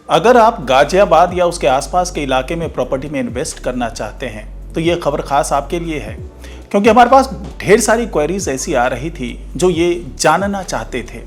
अगर आप गाजियाबाद या उसके आसपास के इलाके में प्रॉपर्टी में इन्वेस्ट करना चाहते हैं तो ये खबर खास आपके लिए है, क्योंकि हमारे पास ढेर सारी क्वेरीज ऐसी आ रही थी जो ये जानना चाहते थे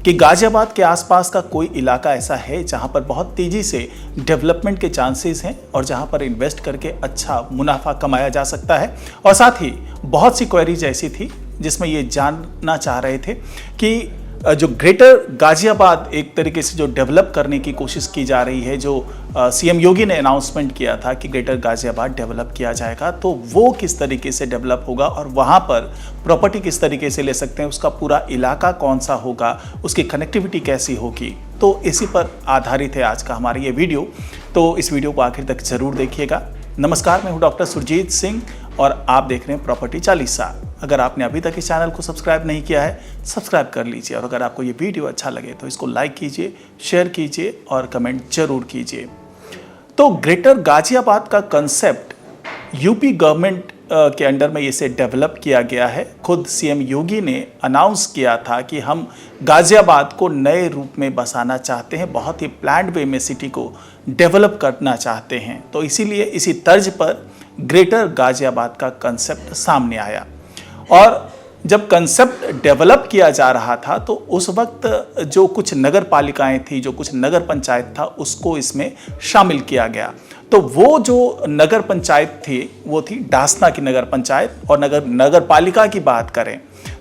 कि गाजियाबाद के आसपास का कोई इलाका ऐसा है जहां पर बहुत तेज़ी से डेवलपमेंट के चांसेस हैं और जहां पर इन्वेस्ट करके अच्छा मुनाफा कमाया जा सकता है। और साथ ही बहुत सी क्वेरीज ऐसी थी जिसमें ये जानना चाह रहे थे कि जो ग्रेटर गाजियाबाद एक तरीके से जो डेवलप करने की कोशिश की जा रही है, जो सीएम योगी ने अनाउंसमेंट किया था कि ग्रेटर गाजियाबाद डेवलप किया जाएगा, तो वो किस तरीके से डेवलप होगा और वहाँ पर प्रॉपर्टी किस तरीके से ले सकते हैं, उसका पूरा इलाका कौन सा होगा, उसकी कनेक्टिविटी कैसी होगी, तो इसी पर आधारित है आज का हमारा ये वीडियो। तो इस वीडियो को आखिर तक जरूर देखिएगा। नमस्कार, मैं हूँ डॉक्टर सुरजीत सिंह और आप देख रहे हैं प्रॉपर्टी 40 साल। अगर आपने अभी तक इस चैनल को सब्सक्राइब नहीं किया है, सब्सक्राइब कर लीजिए और अगर आपको ये वीडियो अच्छा लगे तो इसको लाइक कीजिए, शेयर कीजिए और कमेंट जरूर कीजिए। तो ग्रेटर गाजियाबाद का कंसेप्ट यूपी गवर्नमेंट के अंडर में इसे डेवलप किया गया है। खुद सीएम योगी ने अनाउंस किया था कि हम गाजियाबाद को नए रूप में बसाना चाहते हैं, बहुत ही प्लान्ड वे में सिटी को डेवलप करना चाहते हैं। तो इसीलिए इसी तर्ज पर ग्रेटर गाजियाबाद का कंसेप्ट सामने आया और जब कंसेप्ट डेवलप किया जा रहा था तो उस वक्त जो कुछ नगर पालिकाएं थी, जो कुछ नगर पंचायत था, उसको इसमें शामिल किया गया। तो वो जो नगर पंचायत थी वो थी डासना की नगर पंचायत, और नगर पालिका की बात करें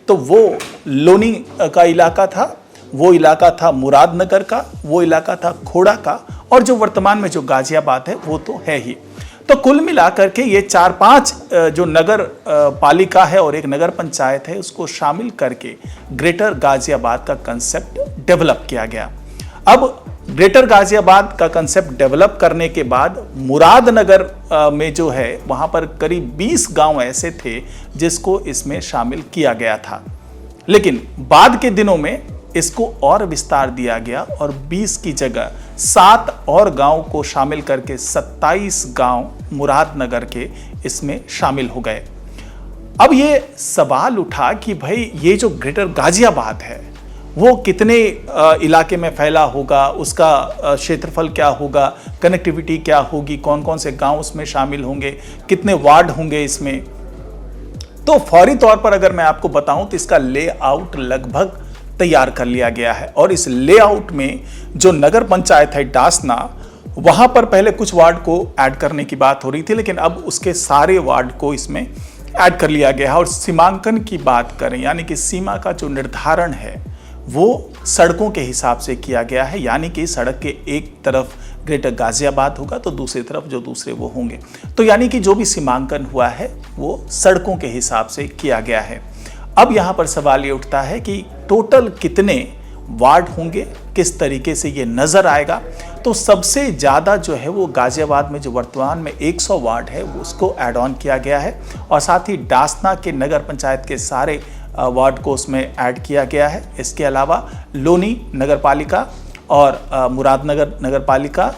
तो वो लोनी का इलाका था, वो इलाका था मुरादनगर का, वो इलाका था खोड़ा का, और जो वर्तमान में जो गाजियाबाद है वो तो है ही। तो कुल मिलाकर के ये 4-5 जो नगर पालिका है और एक नगर पंचायत है, उसको शामिल करके ग्रेटर गाजियाबाद का कंसेप्ट डेवलप किया गया। अब ग्रेटर गाजियाबाद का कंसेप्ट डेवलप करने के बाद मुरादनगर में जो है वहाँ पर करीब 20 गांव ऐसे थे जिसको इसमें शामिल किया गया था, लेकिन बाद के दिनों में इसको और विस्तार दिया गया और 20 की जगह 7 और गांव को शामिल करके 27 गांव मुरादनगर के इसमें शामिल हो गए। अब ये सवाल उठा कि भाई ये जो ग्रेटर गाजियाबाद है वो कितने इलाके में फैला होगा, उसका क्षेत्रफल क्या होगा, कनेक्टिविटी क्या होगी, कौन कौन से गांव उसमें शामिल होंगे, कितने वार्ड होंगे इसमें। तो फौरी तौर पर अगर मैं आपको बताऊं तो इसका लेआउट लगभग तैयार कर लिया गया है और इस लेआउट में जो नगर पंचायत है डासना, वहां पर पहले कुछ वार्ड को ऐड करने की बात हो रही थी, लेकिन अब उसके सारे वार्ड को इसमें ऐड कर लिया गया है। और सीमांकन की बात करें, यानी कि सीमा का जो निर्धारण है वो सड़कों के हिसाब से किया गया है, यानी कि सड़क के एक तरफ ग्रेटर गाजियाबाद होगा तो दूसरी तरफ जो दूसरे वो होंगे। तो यानी कि जो भी सीमांकन हुआ है वो सड़कों के हिसाब से किया गया है। अब यहाँ पर सवाल ये उठता है कि टोटल कितने वार्ड होंगे, किस तरीके से ये नज़र आएगा। तो सबसे ज़्यादा जो है वो गाजियाबाद में जो वर्तमान में 100 वार्ड है वो उसको ऐड ऑन किया गया है और साथ ही डासना के नगर पंचायत के सारे वार्ड को उसमें ऐड किया गया है। इसके अलावा लोनी नगर पालिका और मुरादनगर नगर पालिका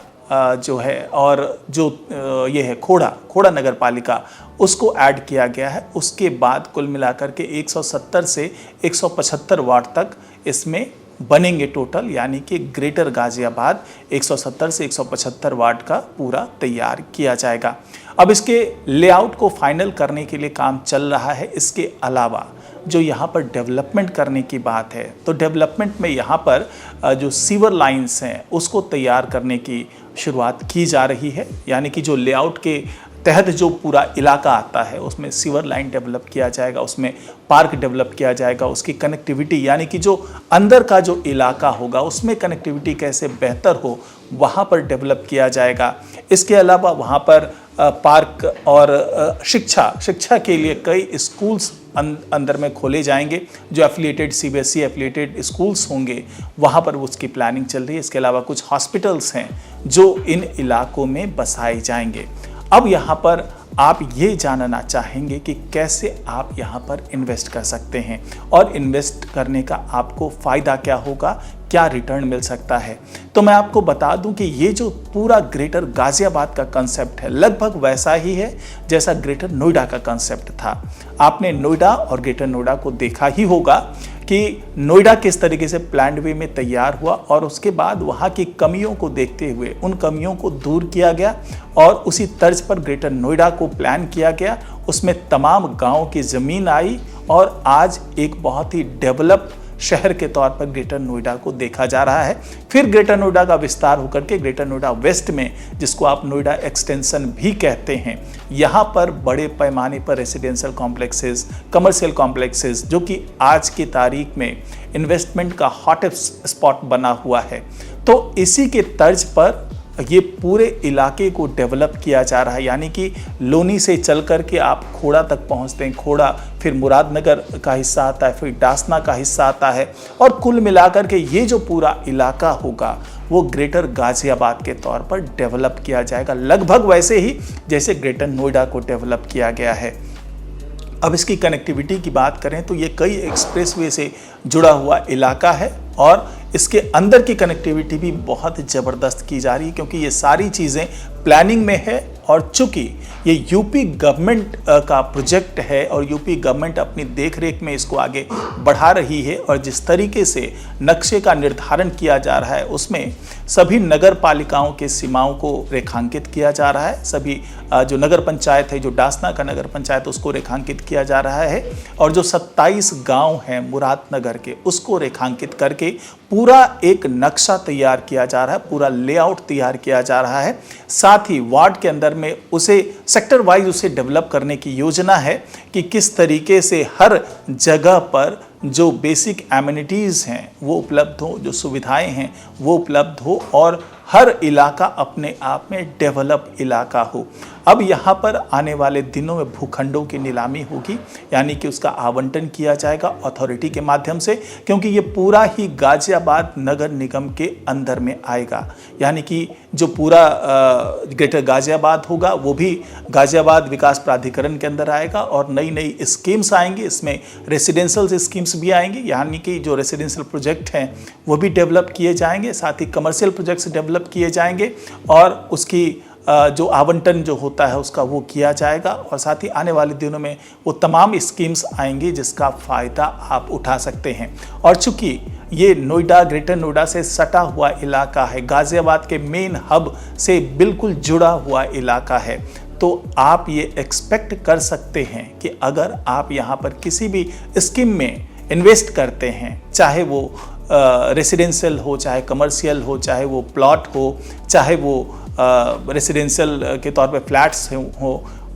जो है और जो ये है खोड़ा नगर पालिका, उसको ऐड किया गया है। उसके बाद कुल मिलाकर के 170 से 175 वार्ड तक इसमें बनेंगे टोटल, यानी कि ग्रेटर गाजियाबाद 170 से 175 वार्ड का पूरा तैयार किया जाएगा। अब इसके लेआउट को फाइनल करने के लिए काम चल रहा है। इसके अलावा जो यहाँ पर डेवलपमेंट करने की बात है, तो डेवलपमेंट में यहाँ पर जो सीवर लाइंस हैं उसको तैयार करने की शुरुआत की जा रही है, यानी कि जो लेआउट के तहत जो पूरा इलाका आता है उसमें सीवर लाइन डेवलप किया जाएगा, उसमें पार्क डेवलप किया जाएगा, उसकी कनेक्टिविटी यानी कि जो अंदर का जो इलाका होगा उसमें कनेक्टिविटी कैसे बेहतर हो वहाँ पर डेवलप किया जाएगा। इसके अलावा वहाँ पर पार्क और शिक्षा के लिए कई स्कूल्स अंदर में खोले जाएंगे, जो एफिलिएटेड सीबीएसई एफिलिएटेड स्कूल्स होंगे वहाँ पर उसकी प्लानिंग चल रही है। इसके अलावा कुछ हॉस्पिटल्स हैं जो इन इलाकों में बसाए जाएंगे। अब यहाँ पर आप ये जानना चाहेंगे कि कैसे आप यहाँ पर इन्वेस्ट कर सकते हैं और इन्वेस्ट करने का आपको फ़ायदा क्या होगा, क्या रिटर्न मिल सकता है। तो मैं आपको बता दूं कि ये जो पूरा ग्रेटर गाजियाबाद का कंसेप्ट है लगभग वैसा ही है जैसा ग्रेटर नोएडा का कंसेप्ट था। आपने नोएडा और ग्रेटर नोएडा को देखा ही होगा कि नोएडा किस तरीके से प्लान्ड वे में तैयार हुआ और उसके बाद वहाँ की कमियों को देखते हुए उन कमियों को दूर किया गया और उसी तर्ज पर ग्रेटर नोएडा को प्लान किया गया। उसमें तमाम गाँव की ज़मीन आई और आज एक बहुत ही डेवलप शहर के तौर पर ग्रेटर नोएडा को देखा जा रहा है। फिर ग्रेटर नोएडा का विस्तार होकर के ग्रेटर नोएडा वेस्ट में, जिसको आप नोएडा एक्सटेंशन भी कहते हैं, यहाँ पर बड़े पैमाने पर रेसिडेंशियल कॉम्प्लेक्सेस, कमर्शियल कॉम्प्लेक्सेस, जो कि आज की तारीख में इन्वेस्टमेंट का हॉटेस्ट स्पॉट बना हुआ है। तो इसी के तर्ज पर ये पूरे इलाके को डेवलप किया जा रहा है, यानी कि लोनी से चल कर के आप खोड़ा तक पहुंचते हैं, खोड़ा फिर मुरादनगर का हिस्सा आता है, फिर डासना का हिस्सा आता है और कुल मिलाकर के ये जो पूरा इलाका होगा वो ग्रेटर गाजियाबाद के तौर पर डेवलप किया जाएगा, लगभग वैसे ही जैसे ग्रेटर नोएडा को डेवलप किया गया है। अब इसकी कनेक्टिविटी की बात करें तो ये कई एक्सप्रेसवे से जुड़ा हुआ इलाका है और इसके अंदर की कनेक्टिविटी भी बहुत ज़बरदस्त की जा रही है, क्योंकि ये सारी चीज़ें प्लानिंग में है और चूंकि ये यूपी गवर्नमेंट का प्रोजेक्ट है और यूपी गवर्नमेंट अपनी देखरेख में इसको आगे बढ़ा रही है और जिस तरीके से नक्शे का निर्धारण किया जा रहा है उसमें सभी नगर पालिकाओं के सीमाओं को रेखांकित किया जा रहा है। सभी जो नगर पंचायत है, जो डासना का नगर पंचायत, उसको रेखांकित किया जा रहा है और जो 27 गांव हैं मुरादनगर के, उसको रेखांकित करके पूरा एक नक्शा तैयार किया जा रहा है, पूरा लेआउट तैयार किया जा रहा है। साथ ही वार्ड के अंदर में उसे सेक्टर वाइज उसे डेवलप करने की योजना है कि किस तरीके से हर जगह पर जो बेसिक एमिनिटीज़ हैं वो उपलब्ध हो, जो सुविधाएं हैं वो उपलब्ध हो और हर इलाका अपने आप में डेवलप इलाका हो। अब यहाँ पर आने वाले दिनों में भूखंडों की नीलामी होगी, यानी कि उसका आवंटन किया जाएगा अथॉरिटी के माध्यम से, क्योंकि ये पूरा ही गाजियाबाद नगर निगम के अंदर में आएगा। यानी कि जो पूरा ग्रेटर गाजियाबाद होगा वो भी गाजियाबाद विकास प्राधिकरण के अंदर आएगा और नई नई स्कीम्स आएंगी, इसमें रेसिडेंशियल स्कीम्स भी आएंगी, यानी कि जो रेसिडेंशियल प्रोजेक्ट हैं वो भी डेवलप किए जाएंगे, साथ ही कमर्शियल प्रोजेक्ट्स डेवलप किए जाएंगे और उसकी जो आवंटन जो होता है उसका वो किया जाएगा और साथ ही आने वाले दिनों में वो तमाम स्कीम्स आएंगी जिसका फ़ायदा आप उठा सकते हैं। और चूंकि ये नोएडा, ग्रेटर नोएडा से सटा हुआ इलाका है, गाजियाबाद के मेन हब से बिल्कुल जुड़ा हुआ इलाका है, तो आप ये एक्सपेक्ट कर सकते हैं कि अगर आप यहाँ पर किसी भी स्कीम में इन्वेस्ट करते हैं, चाहे वो रेसिडेंशियल हो, चाहे कमर्शियल हो, चाहे वो प्लॉट हो, चाहे वो रेसिडेंशियल के तौर पे फ्लैट्स हो,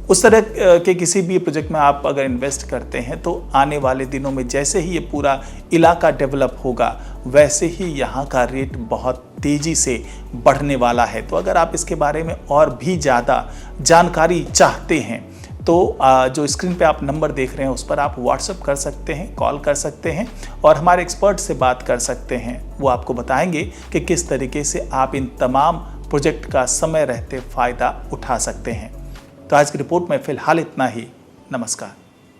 उस तरह के किसी भी प्रोजेक्ट में आप अगर इन्वेस्ट करते हैं तो आने वाले दिनों में जैसे ही ये पूरा इलाका डेवलप होगा वैसे ही यहाँ का रेट बहुत तेज़ी से बढ़ने वाला है। तो अगर आप इसके बारे में और भी ज़्यादा जानकारी चाहते हैं तो जो स्क्रीन पे आप नंबर देख रहे हैं उस पर आप व्हाट्सएप कर सकते हैं, कॉल कर सकते हैं और हमारे एक्सपर्ट से बात कर सकते हैं। वो आपको बताएंगे कि किस तरीके से आप इन तमाम प्रोजेक्ट का समय रहते फ़ायदा उठा सकते हैं। तो आज की रिपोर्ट में फ़िलहाल इतना ही। नमस्कार।